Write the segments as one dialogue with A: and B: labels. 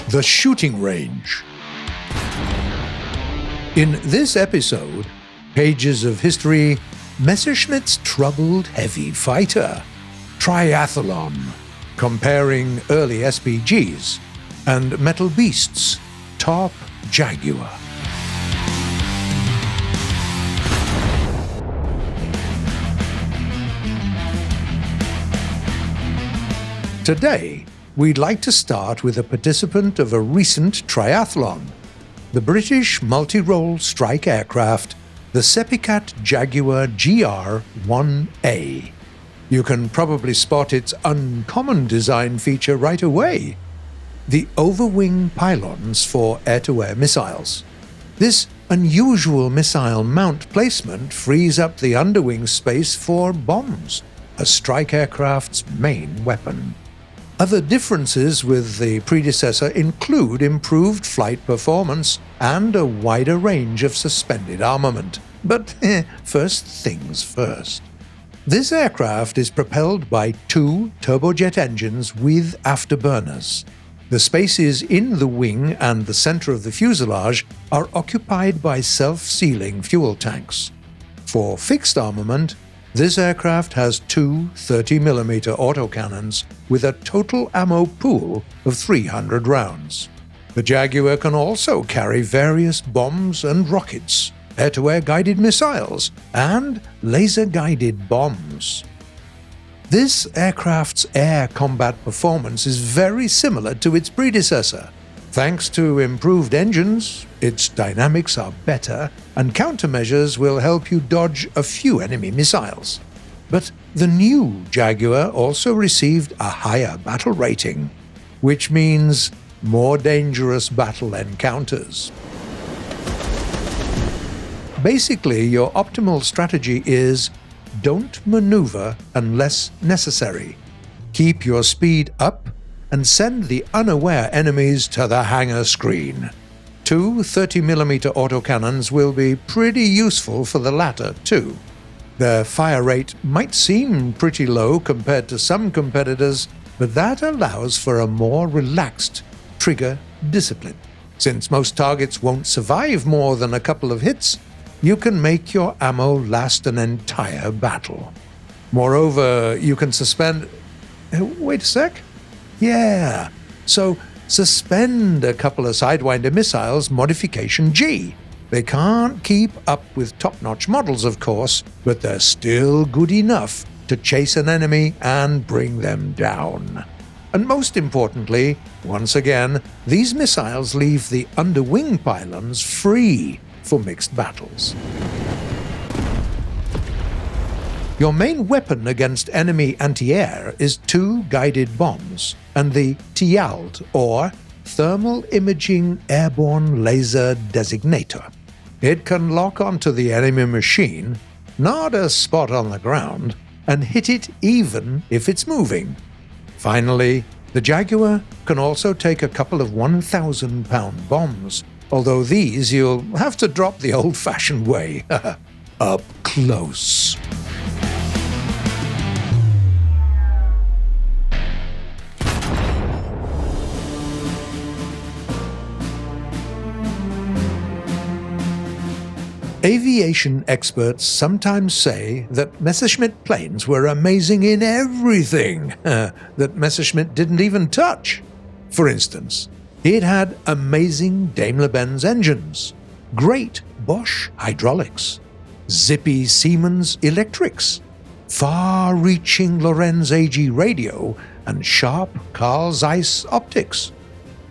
A: The Shooting Range. In this episode, Pages of History, Messerschmitt's Troubled Heavy Fighter, Triathlon, comparing early SPGs, and Metal Beast's Top Jaguar. Today, we'd like to start with a participant of a recent triathlon, the British multi-role strike aircraft, the Sepicat Jaguar GR-1A. You can probably spot its uncommon design feature right away: the overwing pylons for air-to-air missiles. This unusual missile mount placement frees up the underwing space for bombs, a strike aircraft's main weapon. Other differences with the predecessor include improved flight performance and a wider range of suspended armament. But first things first. This aircraft is propelled by two turbojet engines with afterburners. The spaces in the wing and the center of the fuselage are occupied by self-sealing fuel tanks. For fixed armament, this aircraft has two 30mm autocannons with a total ammo pool of 300 rounds. The Jaguar can also carry various bombs and rockets, air-to-air guided missiles, and laser-guided bombs. This aircraft's air combat performance is very similar to its predecessor. Thanks to improved engines, its dynamics are better, and countermeasures will help you dodge a few enemy missiles. But the new Jaguar also received a higher battle rating, which means more dangerous battle encounters. Basically, your optimal strategy is don't maneuver unless necessary. Keep your speed up and send the unaware enemies to the hangar screen. Two 30mm autocannons will be pretty useful for the latter, too. Their fire rate might seem pretty low compared to some competitors, but that allows for a more relaxed trigger discipline. Since most targets won't survive more than a couple of hits, you can make your ammo last an entire battle. Moreover, you can suspend... Wait a sec? Yeah, so suspend a couple of Sidewinder missiles Modification G. They can't keep up with top-notch models, of course, but they're still good enough to chase an enemy and bring them down. And most importantly, once again, these missiles leave the underwing pylons free for mixed battles. Your main weapon against enemy anti-air is two guided bombs and the TIALD, or Thermal Imaging Airborne Laser Designator. It can lock onto the enemy machine, not a spot on the ground, and hit it even if it's moving. Finally, the Jaguar can also take a couple of 1,000-pound bombs, although these you'll have to drop the old-fashioned way, up close. Aviation experts sometimes say that Messerschmitt planes were amazing in everything that Messerschmitt didn't even touch. For instance, it had amazing Daimler-Benz engines, great Bosch hydraulics, zippy Siemens electrics, far-reaching Lorenz AG radio, and sharp Carl Zeiss optics.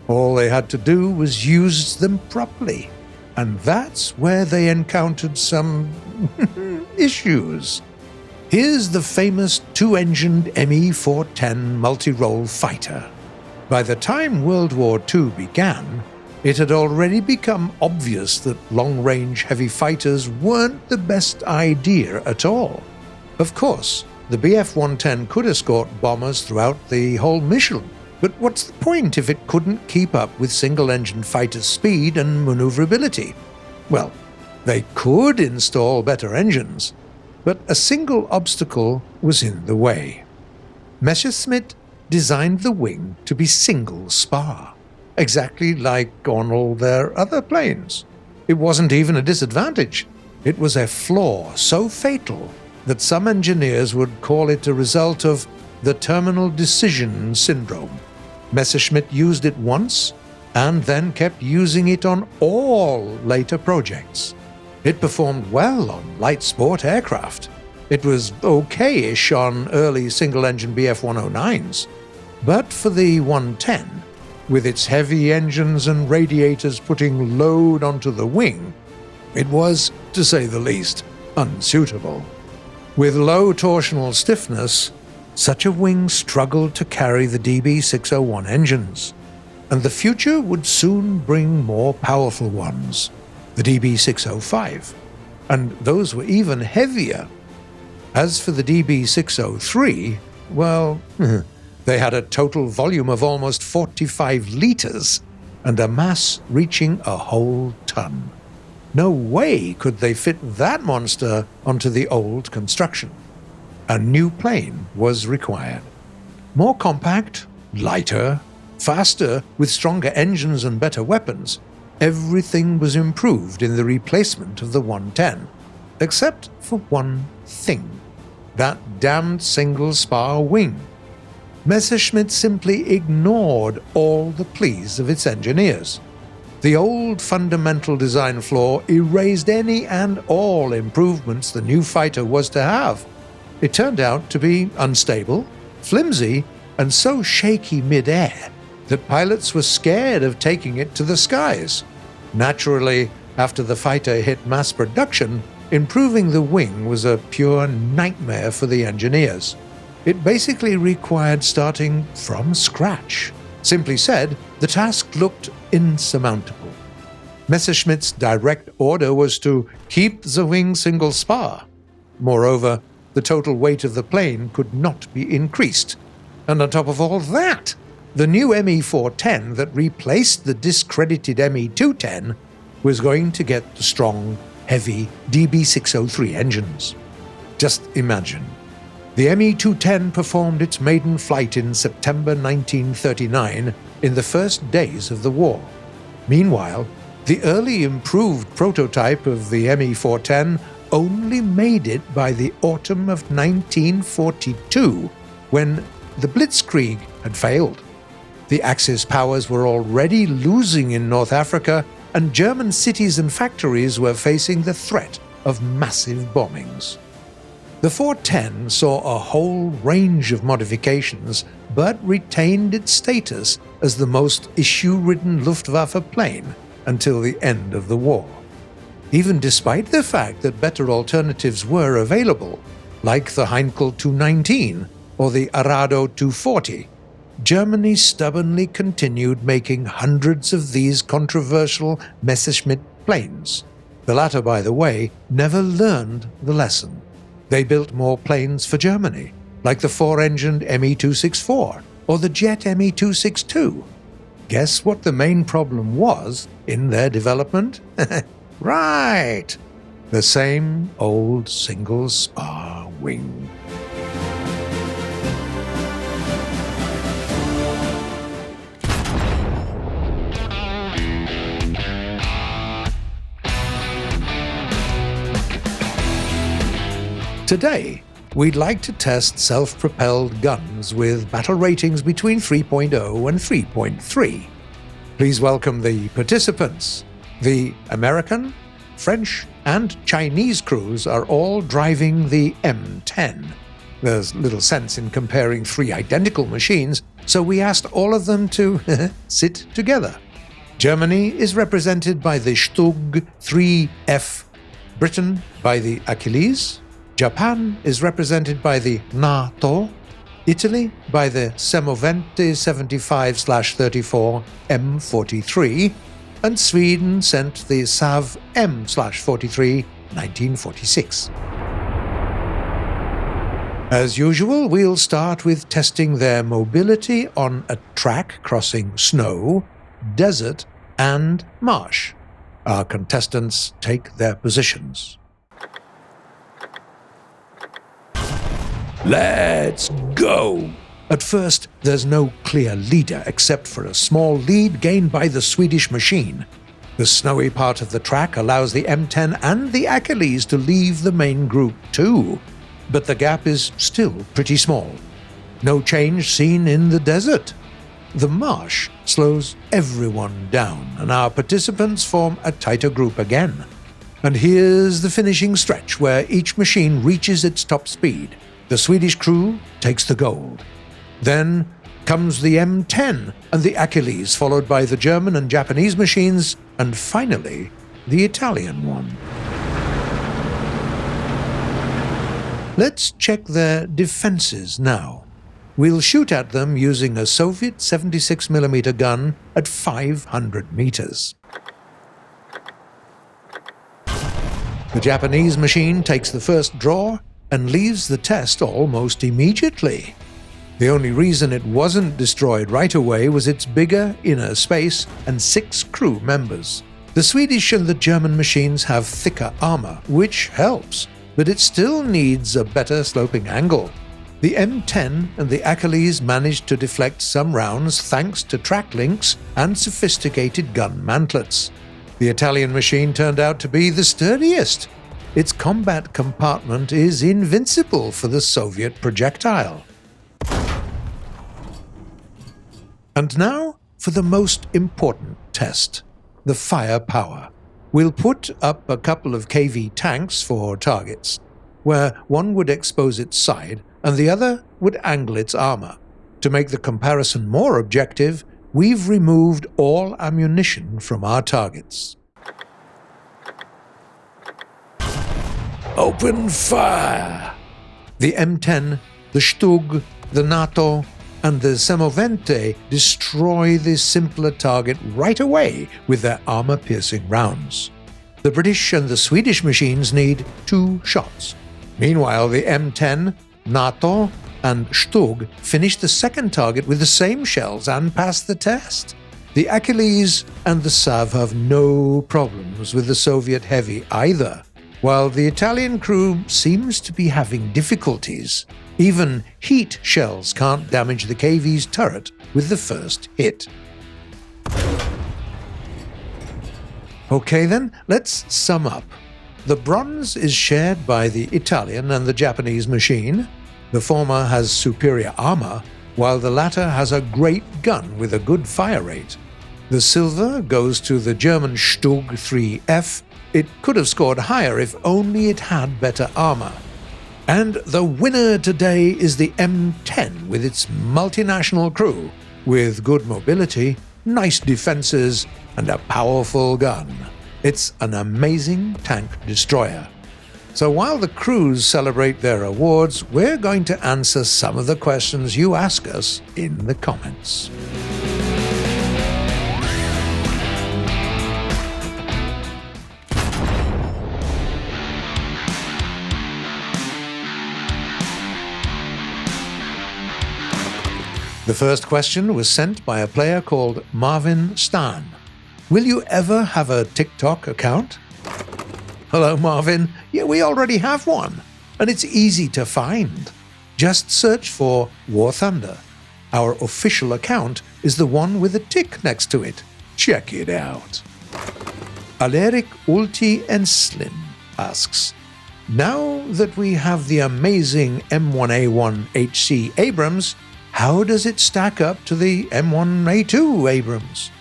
A: All they had to do was use them properly. And that's where they encountered some issues. Here's the famous two-engined Me-410 multi-role fighter. By the time World War II began, it had already become obvious that long-range heavy fighters weren't the best idea at all. Of course, the Bf-110 could escort bombers throughout the whole mission, but what's the point if it couldn't keep up with single-engine fighters' speed and maneuverability? Well, they could install better engines, but a single obstacle was in the way. Messerschmitt designed the wing to be single-spar. exactly like on all their other planes. It wasn't even a disadvantage. It was a flaw so fatal that some engineers would call it a result of the terminal decision syndrome. Messerschmitt used it once and then kept using it on all later projects. It performed well on light sport aircraft. It was okay-ish on early single-engine Bf-109s. But for the 110, with its heavy engines and radiators putting load onto the wing, it was, to say the least, unsuitable. With low torsional stiffness, such a wing struggled to carry the DB601 engines, and the future would soon bring more powerful ones, the DB605, and those were even heavier. As for the DB603, well, they had a total volume of almost 45 liters and a mass reaching a whole ton. No way could they fit that monster onto the old construction. A new plane was required. More compact, lighter, faster, with stronger engines and better weapons. Everything was improved in the replacement of the 110, except for one thing: that damned single-spar wing. Messerschmitt simply ignored all the pleas of its engineers. The old fundamental design flaw erased any and all improvements the new fighter was to have. It turned out to be unstable, flimsy, and so shaky mid-air that pilots were scared of taking it to the skies. Naturally, after the fighter hit mass production, improving the wing was a pure nightmare for the engineers. It basically required starting from scratch. Simply said, the task looked insurmountable. Messerschmitt's direct order was to keep the wing single-spar. Moreover, the total weight of the plane could not be increased. And on top of all that, the new Me-410 that replaced the discredited Me-210 was going to get the strong, heavy DB603 engines. Just imagine. The Me-210 performed its maiden flight in September 1939 in the first days of the war. Meanwhile, the early improved prototype of the Me-410 only made it by the autumn of 1942, when the Blitzkrieg had failed. The Axis powers were already losing in North Africa, and German cities and factories were facing the threat of massive bombings. The 410 saw a whole range of modifications, but retained its status as the most issue-ridden Luftwaffe plane until the end of the war. Even despite the fact that better alternatives were available, like the Heinkel 219 or the Arado 240, Germany stubbornly continued making hundreds of these controversial Messerschmitt planes. The latter, by the way, never learned the lesson. They built more planes for Germany, like the four-engined Me-264 or the jet Me-262. Guess what the main problem was in their development? Right! The same old single-spar wing. Today, we'd like to test self-propelled guns with battle ratings between 3.0 and 3.3. Please welcome the participants. The American, French, and Chinese crews are all driving the M10. There's little sense in comparing three identical machines, so we asked all of them to sit together. Germany is represented by the Stug 3F, Britain by the Achilles, Japan is represented by the NATO, Italy by the Semoventi 75/34 M43, and Sweden sent the Sav M/43 1946. As usual, we'll start with testing their mobility on a track crossing snow, desert, and marsh. Our contestants take their positions. Let's go! At first, there's no clear leader except for a small lead gained by the Swedish machine. The snowy part of the track allows the M10 and the Achilles to leave the main group too, but the gap is still pretty small. No change seen in the desert. The marsh slows everyone down, and our participants form a tighter group again. And here's the finishing stretch where each machine reaches its top speed. The Swedish crew takes the gold. Then comes the M10 and the Achilles, followed by the German and Japanese machines, and finally, the Italian one. Let's check their defenses now. We'll shoot at them using a Soviet 76mm gun at 500 meters. The Japanese machine takes the first draw and leaves the test almost immediately. The only reason it wasn't destroyed right away was its bigger inner space and 6 crew members. The Swedish and the German machines have thicker armor, which helps, but it still needs a better sloping angle. The M10 and the Achilles managed to deflect some rounds thanks to track links and sophisticated gun mantlets. The Italian machine turned out to be the sturdiest. Its combat compartment is invincible for the Soviet projectile. And now for the most important test, the firepower. We'll put up a couple of KV tanks for targets, where one would expose its side and the other would angle its armor. To make the comparison more objective, we've removed all ammunition from our targets. Open fire! The M10, the Stug, the NATO, and the Semovente destroy this simpler target right away with their armor-piercing rounds. The British and the Swedish machines need 2 shots. Meanwhile, the M10, NATO, and Stug finish the second target with the same shells and pass the test. The Achilles and the Sav have no problems with the Soviet Heavy either, while the Italian crew seems to be having difficulties. Even heat shells can't damage the KV's turret with the first hit. Okay then, let's sum up. The bronze is shared by the Italian and the Japanese machine. The former has superior armor, while the latter has a great gun with a good fire rate. The silver goes to the German Stug 3F. It could have scored higher if only it had better armor. And the winner today is the M10 with its multinational crew, with good mobility, nice defenses, and a powerful gun. It's an amazing tank destroyer. So while the crews celebrate their awards, we're going to answer some of the questions you ask us in the comments. The first question was sent by a player called Marvin Stan. Will you ever have a TikTok account? Hello, Marvin. Yeah, we already have one, and it's easy to find. Just search for War Thunder. Our official account is the one with a tick next to it. Check it out. Aleric Ulti Enslin asks, now that we have the amazing M1A1 HC Abrams, how does it stack up to the M1A2 Abrams?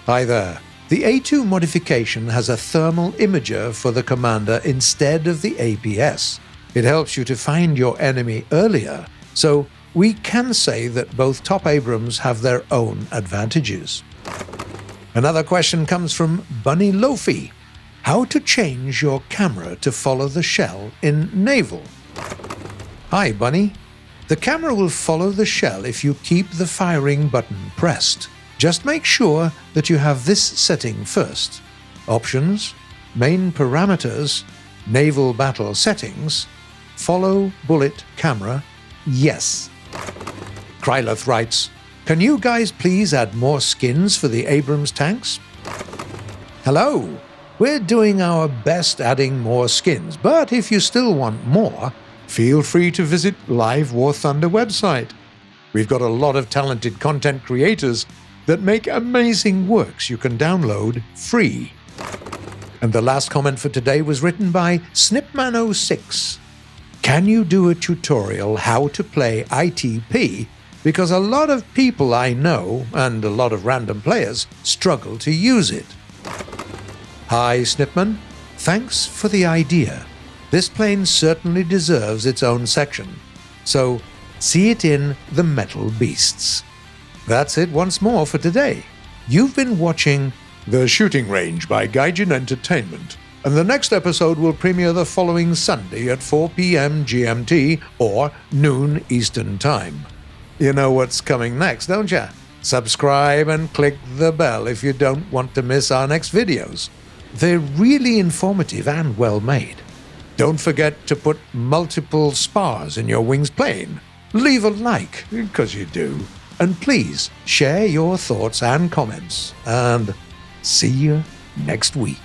A: Hi there. The A2 modification has a thermal imager for the commander instead of the APS. It helps you to find your enemy earlier, so we can say that both top Abrams have their own advantages. Another question comes from Bunny Lofi. How to change your camera to follow the shell in Naval? Hi, Bunny. The camera will follow the shell if you keep the firing button pressed. Just make sure that you have this setting first. Options, main parameters, naval battle settings, follow bullet camera, yes. Kryleth writes, can you guys please add more skins for the Abrams tanks? Hello, we're doing our best adding more skins, but if you still want more, feel free to visit Live War Thunder website. We've got a lot of talented content creators that make amazing works you can download free. And the last comment for today was written by Snipman06. Can you do a tutorial how to play ITP? Because a lot of people I know, and a lot of random players, struggle to use it. Hi, Snipman. Thanks for the idea. This plane certainly deserves its own section. So, see it in The Metal Beasts. That's it once more for today. You've been watching The Shooting Range by Gaijin Entertainment, and the next episode will premiere the following Sunday at 4 p.m. GMT or noon Eastern Time. You know what's coming next, don't you? Subscribe and click the bell if you don't want to miss our next videos. They're really informative and well made. Don't forget to put multiple spars in your wing's plane. Leave a like, because you do. And please share your thoughts and comments. And see you next week.